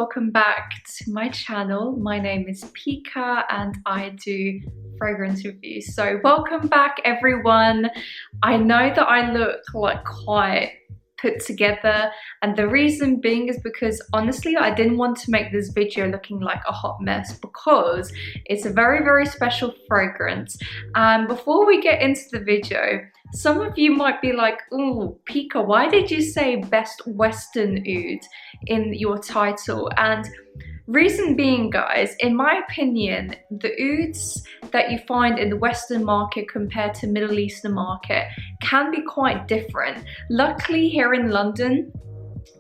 welcome back to my channel. My name is Pika and I do fragrance reviews. So welcome back everyone. I know that I look like quite put together, and the reason being is because honestly I didn't want to make this video looking like a hot mess because it's a very special fragrance. And before we get into the video, some of you might be like, oh Pika, why did you say best Western oud in your title? And reason being, guys, in my opinion, the ouds that you find in the Western market compared to Middle Eastern market can be quite different. Luckily here in London,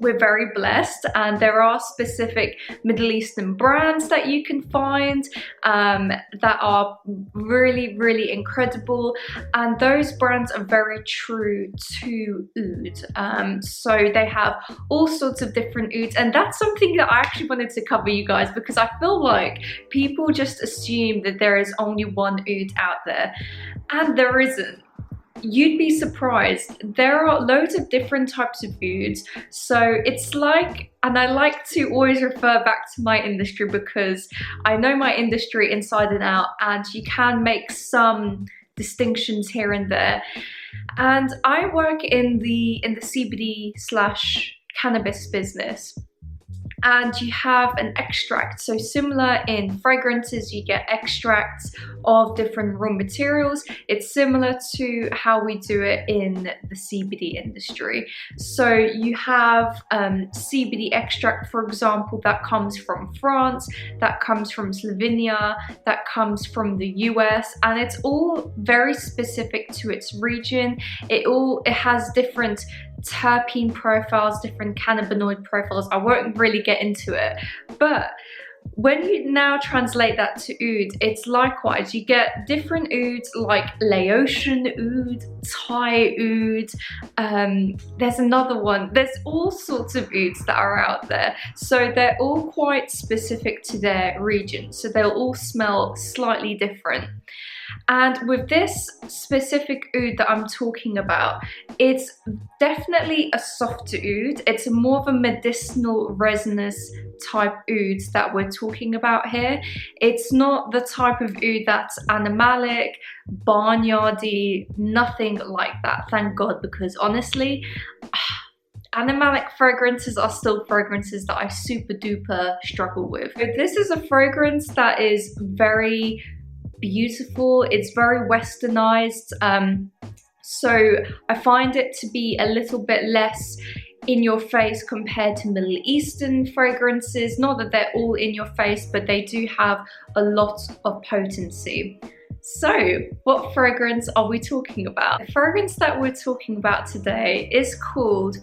we're very blessed and there are specific Middle Eastern brands that you can find that are really incredible, and those brands are very true to oud. So they have all sorts of different ouds, and that's something that I actually wanted to cover, you guys, because I feel like people just assume that there is only one oud out there, and there isn't. You'd be surprised. There are loads of different types of ouds. So it's like, and I like to always refer back to my industry because I know my industry inside and out, and you can make some distinctions here and there. And I work in the CBD / cannabis business. And you have an extract. So similar in fragrances, you get extracts of different raw materials. It's similar to how we do it in the CBD industry. So you have CBD extract, for example, that comes from France, that comes from Slovenia, that comes from the US, and it's all very specific to its region. It has different terpene profiles, different cannabinoid profiles. I won't really get into it, but when you now translate that to oud, it's likewise. You get different ouds like Laotian oud, Thai oud, there's another one. There's all sorts of ouds that are out there. So they're all quite specific to their region. So they'll all smell slightly different. And with this specific oud that I'm talking about, it's definitely a softer oud. It's more of a medicinal resinous type oud that we're talking about here. It's not the type of oud that's animalic, barnyardy, nothing like that, thank God, because honestly, animalic fragrances are still fragrances that I super duper struggle with. But this is a fragrance that is very beautiful. It's very westernized, so I find it to be a little bit less in your face compared to Middle Eastern fragrances. Not that they're all in your face, but they do have a lot of potency. So what fragrance are we talking about? The fragrance that we're talking about today is called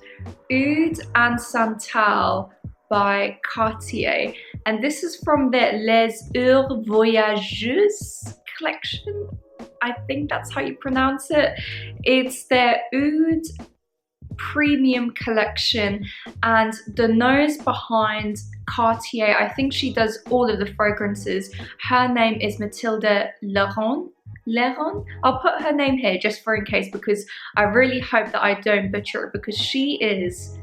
Oud and Santal by Cartier, and this is from their Les Heures Voyageuses collection. I think that's how you pronounce it. It's their oud premium collection, and the nose behind Cartier, I think she does all of the fragrances. Her name is Mathilde Leron. I'll put her name here just for in case, because I really hope that I don't butcher it, because she is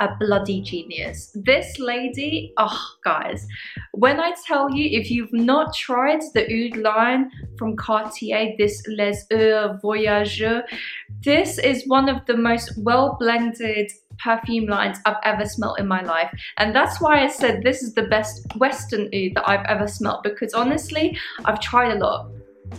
a bloody genius. This lady, oh guys, when I tell you, if you've not tried the oud line from Cartier, this Les Heures Voyageuses, this is one of the most well blended perfume lines I've ever smelled in my life. And that's why I said this is the best Western oud that I've ever smelled, because honestly, I've tried a lot.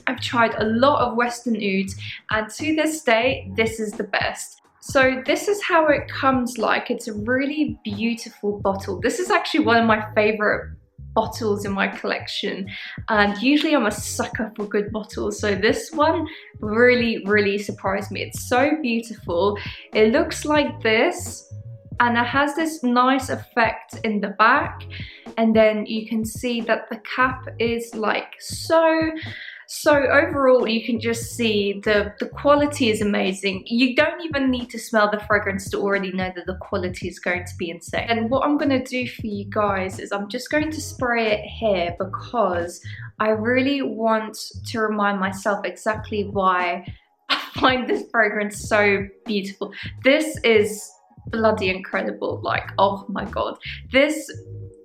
I've tried a lot of Western ouds, and to this day, this is the best. So this is how it comes like. It's a really beautiful bottle. This is actually one of my favorite bottles in my collection, and usually I'm a sucker for good bottles, so this one really surprised me. It's so beautiful. It looks like this, and it has this nice effect in the back, and then you can see that the cap is like so overall you can just see the quality is amazing. You don't even need to smell the fragrance to already know that the quality is going to be insane. And what I'm going to do for you guys is I'm just going to spray it here, because I really want to remind myself exactly why I find this fragrance so beautiful. This is bloody incredible. Like, oh my god, this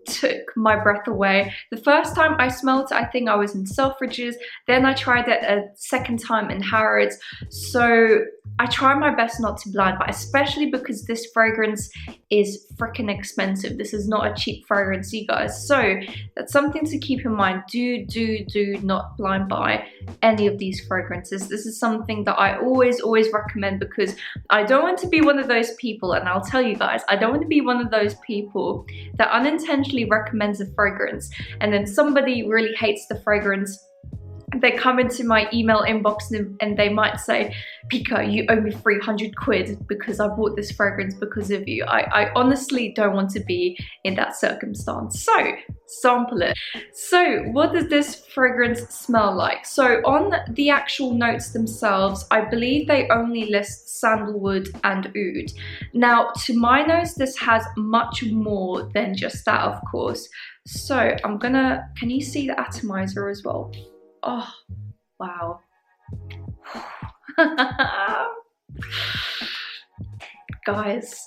took my breath away. The first time I smelled it, I think I was in Selfridges. Then I tried it a second time in Harrods. So I try my best not to blind buy, especially because this fragrance is freaking expensive. This is not a cheap fragrance, you guys. So that's something to keep in mind. Do not blind buy any of these fragrances. This is something that I always recommend, because I don't want to be one of those people, and I'll tell you guys, I don't want to be one of those people that unintentionally recommends a fragrance and then somebody really hates the fragrance. They come into my email inbox and they might say, Pika, you owe me 300 quid because I bought this fragrance because of you. I honestly don't want to be in that circumstance. So sample it. So what does this fragrance smell like? So on the actual notes themselves, I believe they only list sandalwood and oud. Now, to my nose, this has much more than just that, of course. So I'm gonna, can you see the atomizer as well? Oh, wow. Guys.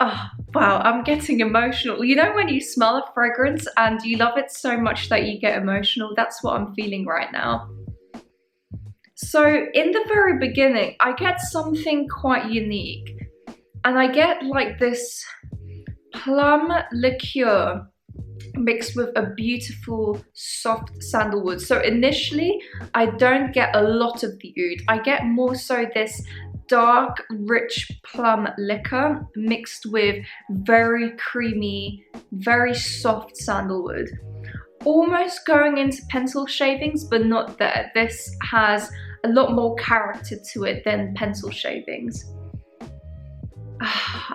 Oh, wow, I'm getting emotional. You know when you smell a fragrance and you love it so much that you get emotional? That's what I'm feeling right now. So in the very beginning, I get something quite unique. And I get like this plum liqueur mixed with a beautiful soft sandalwood. So initially I don't get a lot of the oud. I get more so this dark rich plum liquor mixed with very creamy, very soft sandalwood, almost going into pencil shavings, but not there. This has a lot more character to it than pencil shavings.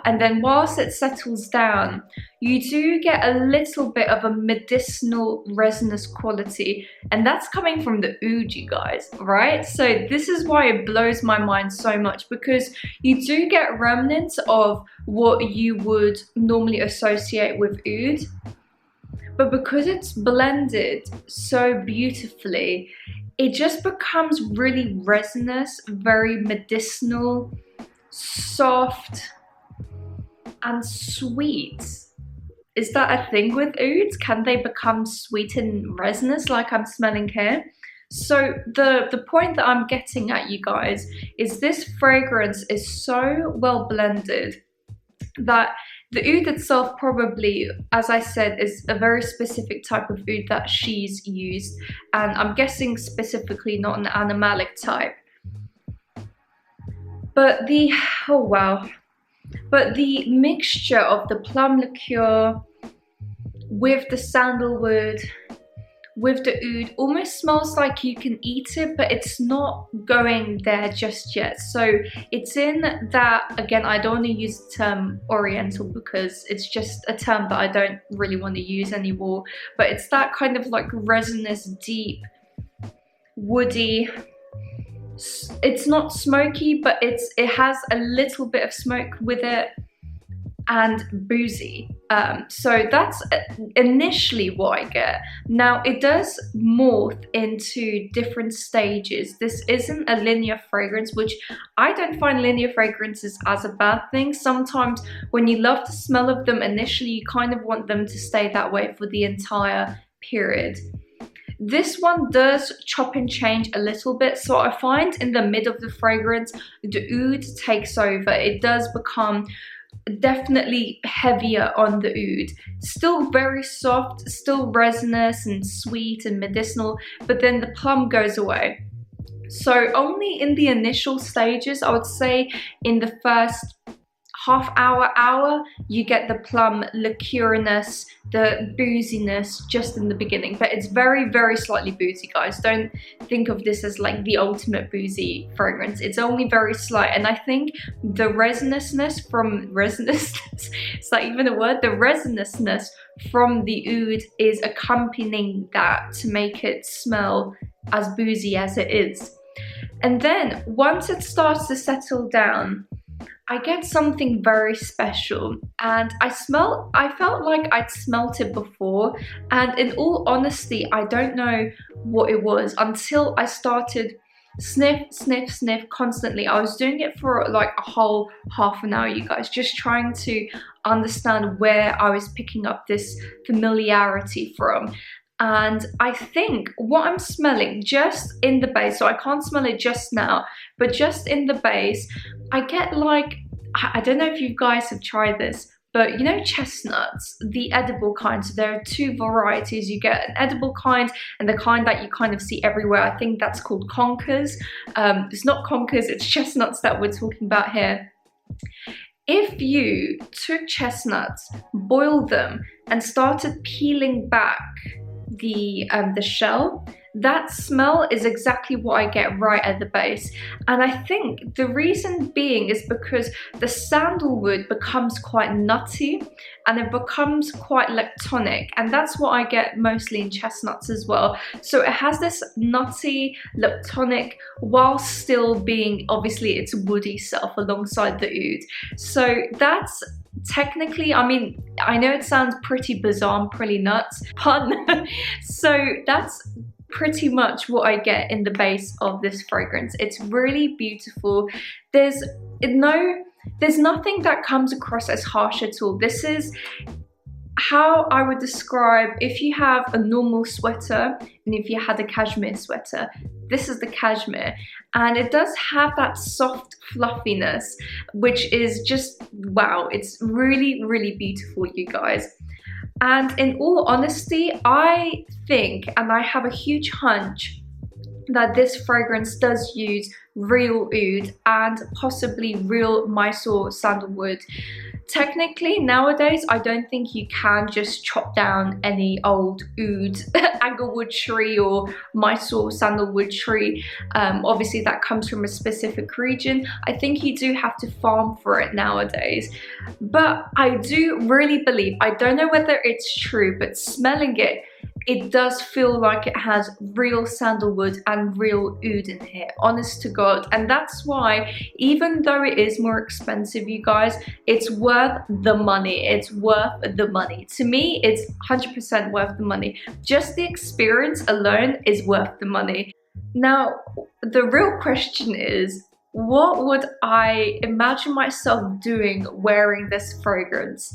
And then whilst it settles down, you do get a little bit of a medicinal resinous quality, and that's coming from the oud, you guys, right? So this is why it blows my mind so much, because you do get remnants of what you would normally associate with oud, but because it's blended so beautifully, it just becomes really resinous, very medicinal, soft and sweet. Is that a thing with ouds? Can they become sweet and resinous like I'm smelling here? So the point that I'm getting at, you guys, is this fragrance is so well blended that the oud itself probably, as I said, is a very specific type of oud that she's used, and I'm guessing specifically not an animalic type. But the, oh wow, but the mixture of the plum liqueur with the sandalwood, with the oud, almost smells like you can eat it, but it's not going there just yet. So it's in that, again, I don't want to use the term oriental because it's just a term that I don't really want to use anymore, but it's that kind of like resinous, deep, woody. It's not smoky, but it has a little bit of smoke with it, and boozy. So that's initially what I get. Now it does morph into different stages. This isn't a linear fragrance, which I don't find linear fragrances as a bad thing. Sometimes when you love the smell of them initially, you kind of want them to stay that way for the entire period. This one does chop and change a little bit, so I find in the mid of the fragrance, the oud takes over. It does become definitely heavier on the oud. Still very soft, still resinous and sweet and medicinal, but then the plum goes away. So only in the initial stages, I would say in the first half hour, you get the plum liqueuriness, the booziness just in the beginning, but it's very, very slightly boozy, guys. Don't think of this as like the ultimate boozy fragrance. It's only very slight, and I think the resinousness from is that even a word? The resinousness from the oud is accompanying that to make it smell as boozy as it is. And then once it starts to settle down, I get something very special, and I felt like I'd smelt it before, and in all honesty, I don't know what it was until I started sniff, sniff, sniff constantly. I was doing it for like a whole half an hour, you guys, just trying to understand where I was picking up this familiarity from. And I think what I'm smelling just in the base, so I can't smell it just now, but just in the base, I get like, I don't know if you guys have tried this, but you know chestnuts, the edible kind. So there are two varieties. You get an edible kind and the kind that you kind of see everywhere. I think that's called conkers. It's not conkers, it's chestnuts that we're talking about here. If you took chestnuts, boiled them, and started peeling back the shell, that smell is exactly what I get right at the base. And I think the reason being is because the sandalwood becomes quite nutty and it becomes quite lactonic, and that's what I get mostly in chestnuts as well. So it has this nutty lactonic while still being obviously its woody self alongside the oud. So that's technically, I mean, I know it sounds pretty bizarre and pretty nuts, pun. So that's pretty much what I get in the base of this fragrance. It's really beautiful. There's nothing that comes across as harsh at all. This is how I would describe if you have a normal sweater and if you had a cashmere sweater. This is the cashmere, and it does have that soft fluffiness, which is just wow. It's really, really beautiful, you guys. And in all honesty, I think, and I have a huge hunch, that this fragrance does use real oud and possibly real Mysore sandalwood. Technically, nowadays, I don't think you can just chop down any old oud anglewood tree or Mysore sandalwood tree. Obviously, that comes from a specific region. I think you do have to farm for it nowadays. But I do really believe, I don't know whether it's true, but smelling it, it does feel like it has real sandalwood and real oud in here, honest to God. And that's why, even though it is more expensive, you guys, it's worth the money. It's worth the money. To me, it's 100% worth the money. Just the experience alone is worth the money. Now, the real question is, what would I imagine myself doing wearing this fragrance?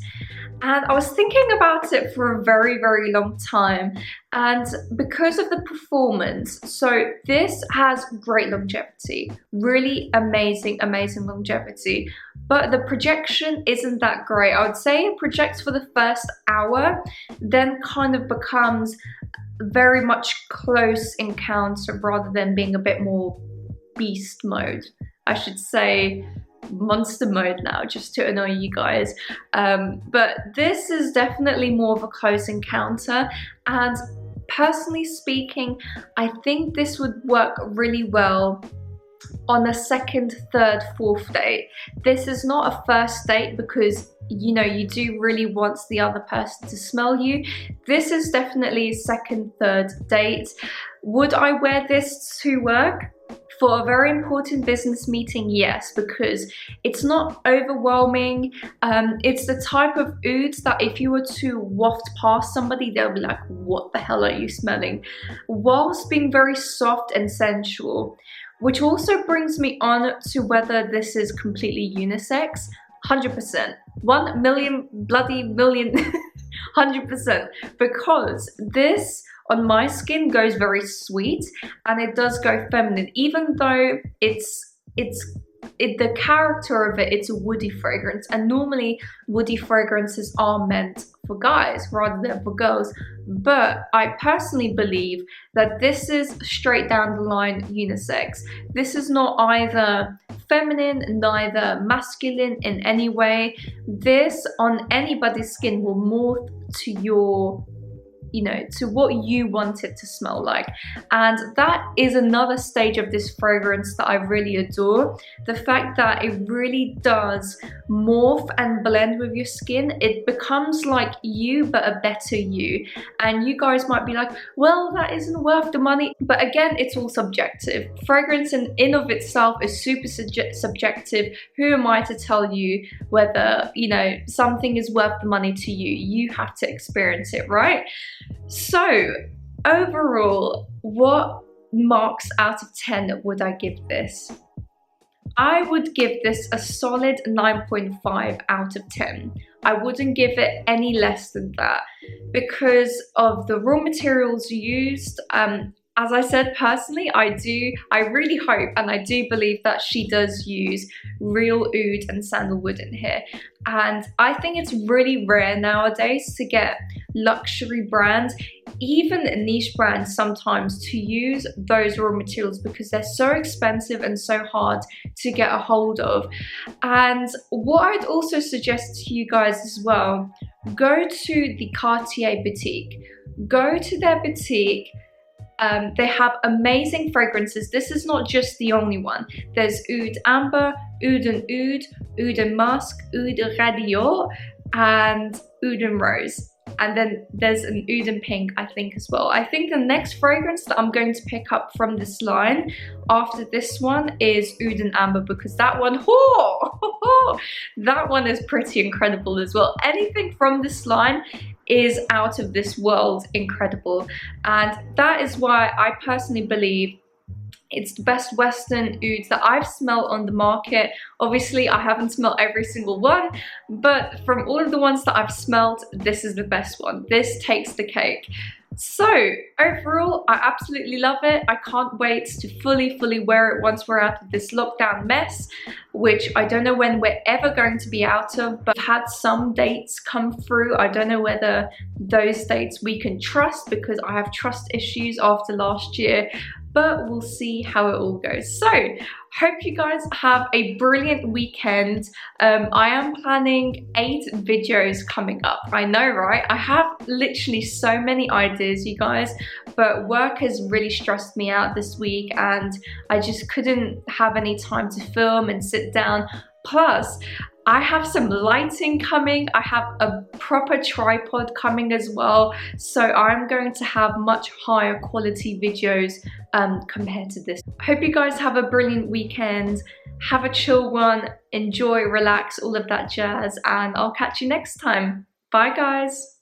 And I was thinking about it for a very, very long time. And because of the performance, so this has great longevity, really amazing, amazing longevity. But the projection isn't that great. I would say it projects for the first hour, then kind of becomes very much close encounter rather than being a bit more beast mode. I should say monster mode now, just to annoy you guys. But this is definitely more of a close encounter, and personally speaking, I think this would work really well on a second, third, fourth date. This is not a first date because you know you do really want the other person to smell you. This is definitely a second, third date. Would I wear this to work? For a very important business meeting, yes, because it's not overwhelming. It's the type of oud that if you were to waft past somebody, they'll be like, what the hell are you smelling? Whilst being very soft and sensual, which also brings me on to whether this is completely unisex. 100%. 1 million bloody million 100%, because this on my skin goes very sweet and it does go feminine, even though the character of it, it's a woody fragrance, and normally woody fragrances are meant for guys rather than for girls. But I personally believe that this is straight down the line unisex. This is not either feminine, neither masculine in any way. This on anybody's skin will morph to your, you know, to what you want it to smell like. And that is another stage of this fragrance that I really adore. The fact that it really does morph and blend with your skin. It becomes like you, but a better you. And you guys might be like, well, that isn't worth the money. But again, it's all subjective. Fragrance in of itself is super subjective. Who am I to tell you whether, you know, something is worth the money to you? You have to experience it, right? So overall, what marks out of 10 would I give this? I would give this a solid 9.5 out of 10. I wouldn't give it any less than that because of the raw materials used. As I said, personally, I really hope and I do believe that she does use real oud and sandalwood in here. And I think it's really rare nowadays to get luxury brands, even niche brands sometimes, to use those raw materials because they're so expensive and so hard to get a hold of. And what I'd also suggest to you guys as well, go to the Cartier boutique. Go to their boutique. They have amazing fragrances. This is not just the only one. There's Oud Amber, Oud and Musk, Oud Radio, and Oud and Rose. And then there's an Oud and Pink, I think, as well. I think the next fragrance that I'm going to pick up from this line after this one is Oud and Amber, because that one, that one is pretty incredible as well. Anything from this line is out of this world incredible, and that is why I personally believe it's the best Western ouds that I've smelled on the market. Obviously, I haven't smelled every single one, but from all of the ones that I've smelled, this is the best one. This takes the cake. So overall, I absolutely love it. I can't wait to fully wear it once we're out of this lockdown mess, which I don't know when we're ever going to be out of, but I've had some dates come through. I don't know whether those dates we can trust because I have trust issues after last year, but we'll see how it all goes. So hope you guys have a brilliant weekend. I am planning 8 videos coming up. I know, right? I have literally so many ideas, you guys, but work has really stressed me out this week and I just couldn't have any time to film and sit down. Plus, I have some lighting coming. I have a proper tripod coming as well. So I'm going to have much higher quality videos compared to this. Hope you guys have a brilliant weekend. Have a chill one. Enjoy, relax, all of that jazz. And I'll catch you next time. Bye, guys.